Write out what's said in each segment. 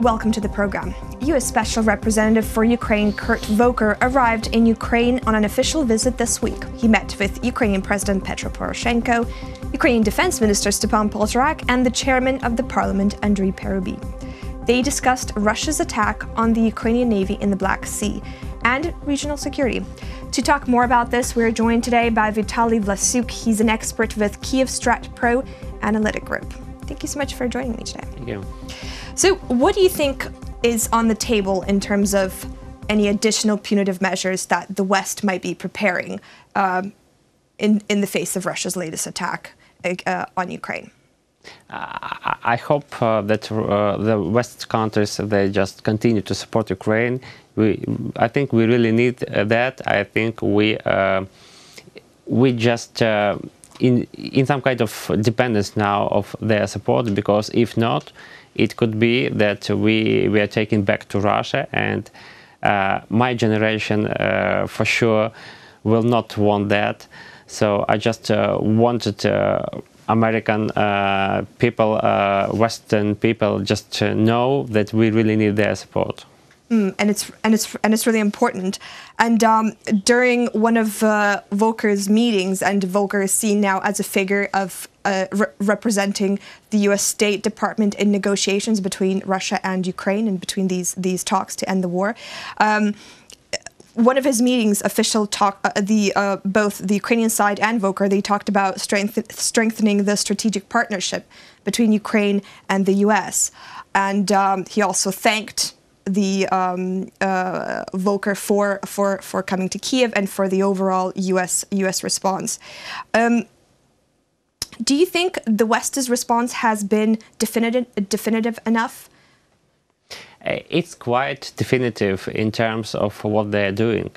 Welcome to the program. U.S. Special Representative for Ukraine Kurt Volker arrived in Ukraine on an official visit this week. He met with Ukrainian President Petro Poroshenko, Ukrainian Defense Minister Stepan Poltorak, and the chairman of the parliament, Andriy Parubiy. They discussed Russia's attack on the Ukrainian Navy in the Black Sea and regional security. To talk more about this, we're joined today by Vitaliy Vlasyuk. He's an expert with KyivStratPro analytic group. Thank you so much for joining me today. Thank you. So what do you think is on the table in terms of any additional punitive measures that the West might be preparing in the face of Russia's latest attack on Ukraine? I hope that the West countries, they just continue to support Ukraine. I think we really need that. I think we just in some kind of dependence now of their support, because if not, it could be that we are taken back to Russia, and my generation for sure will not want that. So I just wanted American people, Western people, just to know that we really need their support. And it's really important. And during one of Volker's meetings, and Volker is seen now as a figure of representing the U.S. State Department in negotiations between Russia and Ukraine, and between these talks to end the war. One of his meetings, official talk, both the Ukrainian side and Volker, they talked about strengthening the strategic partnership between Ukraine and the U.S. And he also thanked the Volker for coming to Kyiv and for the overall U.S. response. Do you think the West's response has been definitive enough? It's quite definitive in terms of what they're doing.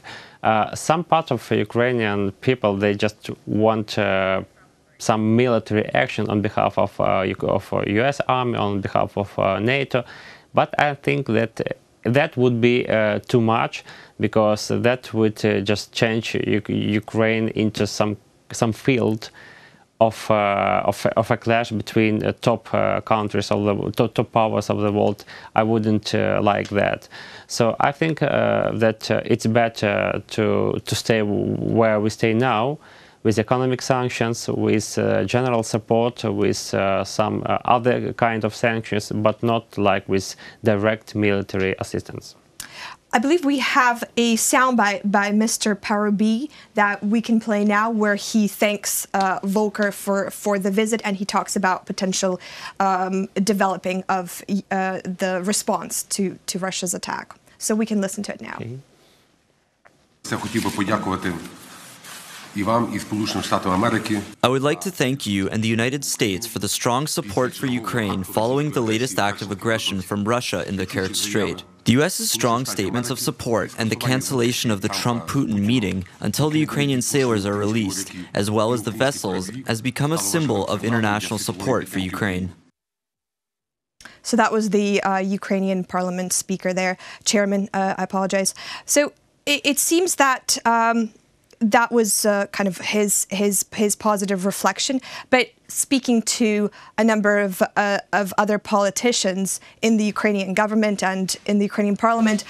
Some part of Ukrainian people, they just want some military action on behalf of U.S. Army, on behalf of NATO. But I think that that would be too much, because that would just change Ukraine into some field of a clash between top countries of the top powers of the world. I wouldn't like that. So I think that it's better to stay where we stay now, with economic sanctions, with general support, with some other kind of sanctions, but not like with direct military assistance. I believe we have a soundbite by Mr. Parubiy that we can play now, where he thanks Volker for the visit, and he talks about potential developing of the response to Russia's attack. So we can listen to it now. I would like to thank you and the United States for the strong support for Ukraine following the latest act of aggression from Russia in the Kurt Strait. The U.S.'s strong statements of support and the cancellation of the Trump-Putin meeting until the Ukrainian sailors are released, as well as the vessels, has become a symbol of international support for Ukraine. So that was the Ukrainian parliament speaker there, chairman, I apologize. So it seems that that was kind of his positive reflection. But speaking to a number of other politicians in the Ukrainian government and in the Ukrainian parliament,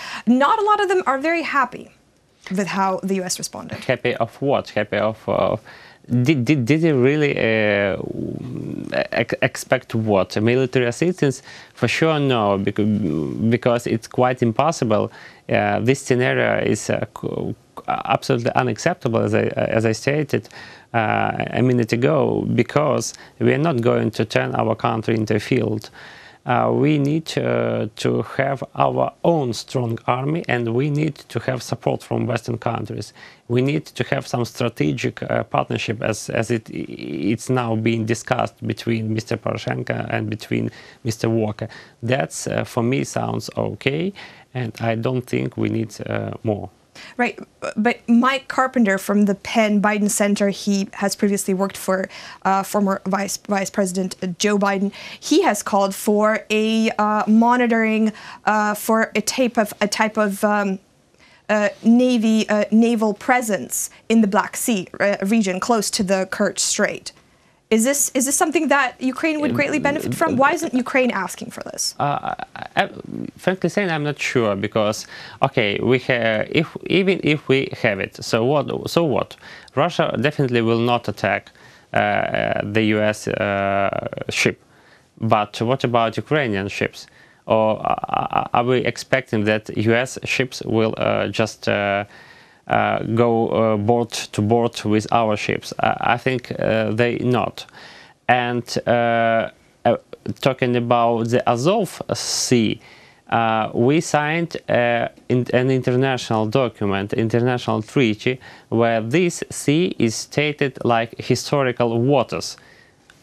not a lot of them are very happy with how the U.S. responded. Happy of what? Happy of did he really expect what? Military assistance? For sure, no, because it's quite impossible. This scenario is absolutely unacceptable, as I stated a minute ago, because we are not going to turn our country into a field. We need to have our own strong army, and we need to have support from Western countries. We need to have some strategic partnership, as it's now being discussed between Mr. Poroshenko and between Mr. Volker. That's, for me, sounds okay, and I don't think we need more. Right, but Mike Carpenter from the Penn Biden Center, he has previously worked for former Vice President Joe Biden. He has called for a monitoring for a type of naval presence in the Black Sea region close to the Kurt Strait. Is this something that Ukraine would greatly benefit from? Why isn't Ukraine asking for this? Frankly saying, I'm not sure, because okay, we have, even if we have it, so what? So what? Russia definitely will not attack the U.S. ship, but what about Ukrainian ships? Or are we expecting that U.S. ships will just go board to board with our ships? I think they not. And talking about the Azov Sea, we signed an international document, international treaty, where this sea is stated like historical waters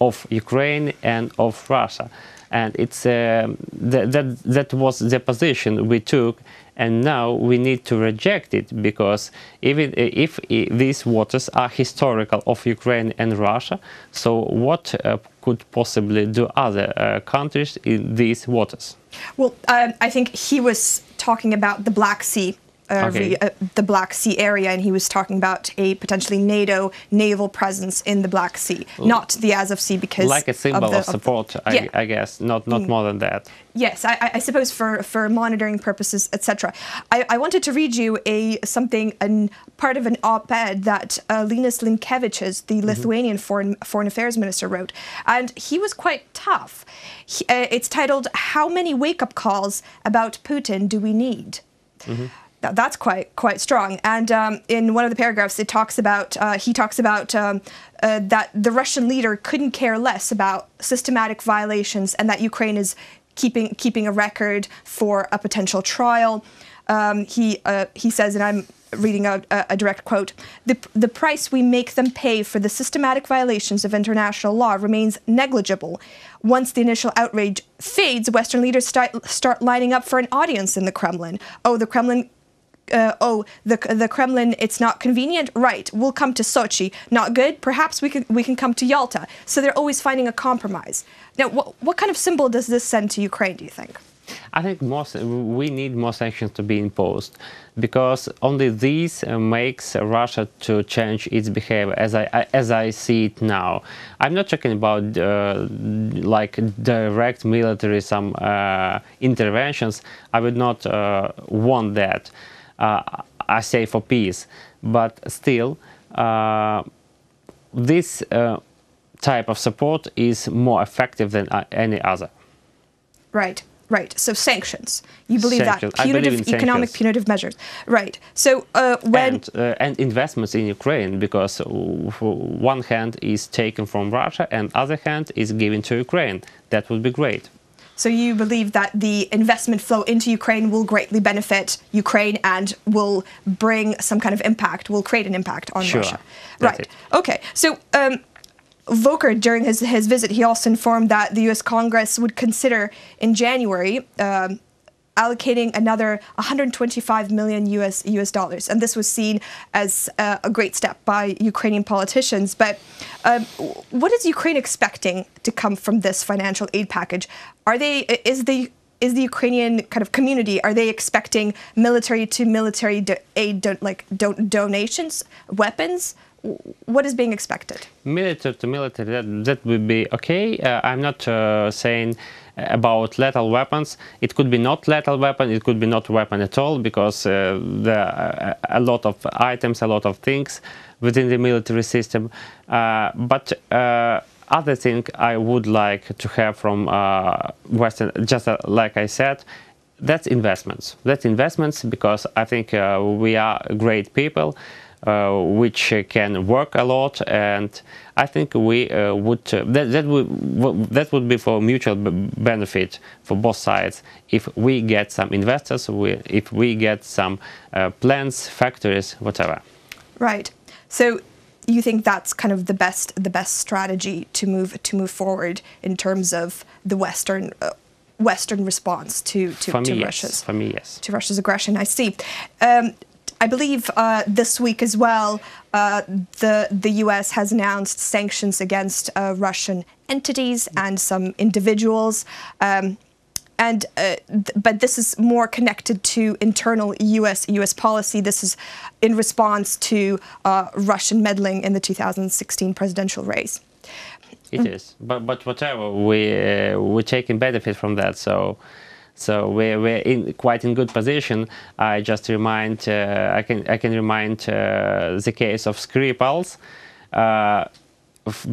of Ukraine and of Russia. And it's that was the position we took, and now we need to reject it, because even if these waters are historical of Ukraine and Russia, so what could possibly do other countries in these waters? Well, I think he was talking about the Black Sea. The Black Sea area, and he was talking about a potentially NATO naval presence in the Black Sea, not the Azov Sea, because like a symbol of support, I guess, not more than that. Yes, I suppose for monitoring purposes, etc. I wanted to read you part of an op-ed that Linas Linkevičius, the Lithuanian foreign affairs minister, wrote, and he was quite tough. It's titled, "How many wake-up calls about Putin do we need?" That's quite strong. And in one of the paragraphs, he talks about that the Russian leader couldn't care less about systematic violations, and that Ukraine is keeping a record for a potential trial. He says, and I'm reading out a direct quote, the price we make them pay for the systematic violations of international law remains negligible. Once the initial outrage fades, Western leaders start lining up for an audience in the Kremlin. The Kremlin, it's not convenient? Right, we'll come to Sochi. Not good? Perhaps we can come to Yalta. So they're always finding a compromise. Now, what kind of symbol does this send to Ukraine, do you think? I think we need more sanctions to be imposed, because only this makes Russia to change its behavior as I see it now. I'm not talking about like direct military interventions. I would not want that. I say for peace, but still this type of support is more effective than any other. Right. So sanctions. You believe that economic punitive measures. Right. So and investments in Ukraine, because one hand is taken from Russia and other hand is given to Ukraine. That would be great. So you believe that the investment flow into Ukraine will greatly benefit Ukraine and will bring some kind of impact, will create an impact on Russia. Right. Okay. So Volker, during his visit, he also informed that the U.S. Congress would consider in January allocating another $125 million US dollars, and this was seen as a great step by Ukrainian politicians. But what is Ukraine expecting to come from this financial aid package? Is the Ukrainian kind of community, are they expecting military aid, donations, weapons? What is being expected? Military to military, that would be okay. I'm not saying about lethal weapons. It could be not lethal weapon, it could be not weapon at all, because there are a lot of items, a lot of things within the military system. But other thing I would like to have from Western, just like I said, that's investments. That's investments, because I think we are great people which can work a lot, and I think we that would be for mutual benefit for both sides. If we get some investors, if we get some plants, factories, whatever. Right. So you think that's kind of the best strategy to move forward in terms of the Western response to Russia's aggression. I see. I believe this week as well, the U.S. has announced sanctions against Russian entities and some individuals, but this is more connected to internal U.S. policy. This is in response to Russian meddling in the 2016 presidential race. It is, but whatever, we're taking benefit from that. So we're quite in good position. I just remind I can remind the case of Skripals,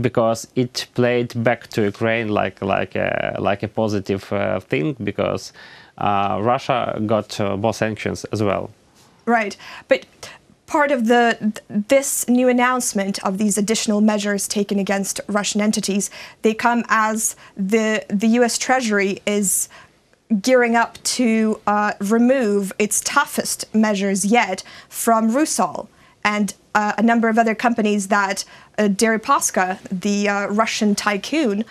because it played back to Ukraine like a positive thing, because Russia got more sanctions as well. Right, but part of this new announcement of these additional measures taken against Russian entities, they come as the U.S. Treasury is gearing up to remove its toughest measures yet from Rusal and a number of other companies that Deripaska, the Russian tycoon,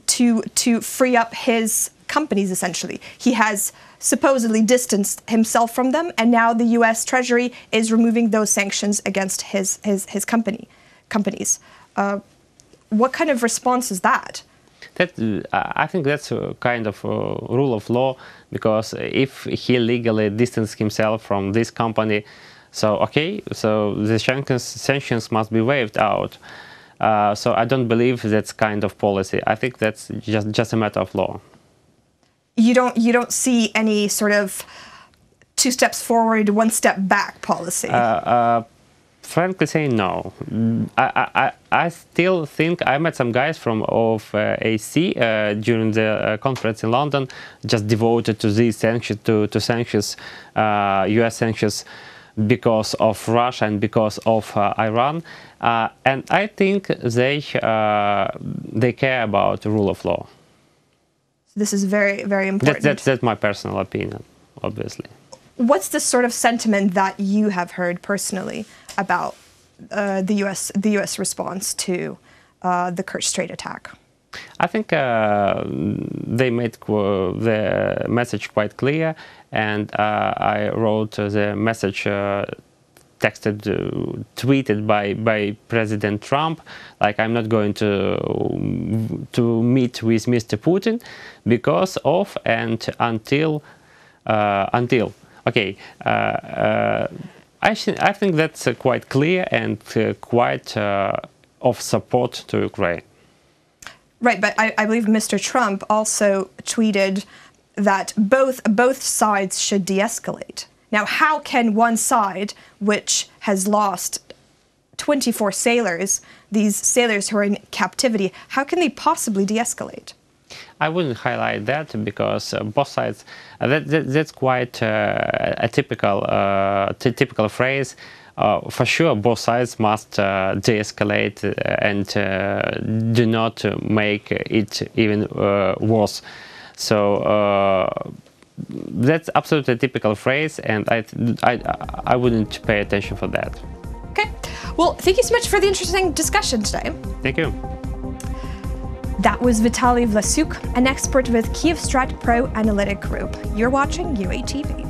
to free up his companies, essentially. He has supposedly distanced himself from them, and now the U.S. Treasury is removing those sanctions against his companies. What kind of response is that? I think that's a kind of rule of law, because if he legally distanced himself from this company, so the sanctions must be waived out. So I don't believe that's kind of policy. I think that's just a matter of law. You don't see any sort of 2 steps forward, 1 step back policy. Frankly saying, no. I still think I met some guys from AC during the conference in London, just devoted to these sanctions, to sanctions, U.S. sanctions, because of Russia and because of Iran, and I think they care about the rule of law. This is very, very important. That's my personal opinion, obviously. What's the sort of sentiment that you have heard personally about the U.S. response to the Kurt Strait attack? I think they made the message quite clear, and I wrote the message tweeted by President Trump, like, I'm not going to meet with Mr. Putin because of and until. Okay, I think that's quite clear and quite of support to Ukraine. Right, but I believe Mr. Trump also tweeted that both sides should de-escalate. Now, how can one side, which has lost 24 sailors, these sailors who are in captivity, how can they possibly de-escalate? I wouldn't highlight that, because both sides, that's quite a typical phrase. For sure, both sides must de-escalate and do not make it even worse. So that's absolutely a typical phrase, and I wouldn't pay attention for that. Okay. Well, thank you so much for the interesting discussion today. Thank you. That was Vitaliy Vlasyuk, an expert with KyivStratPro Analytic Group. You're watching UATV.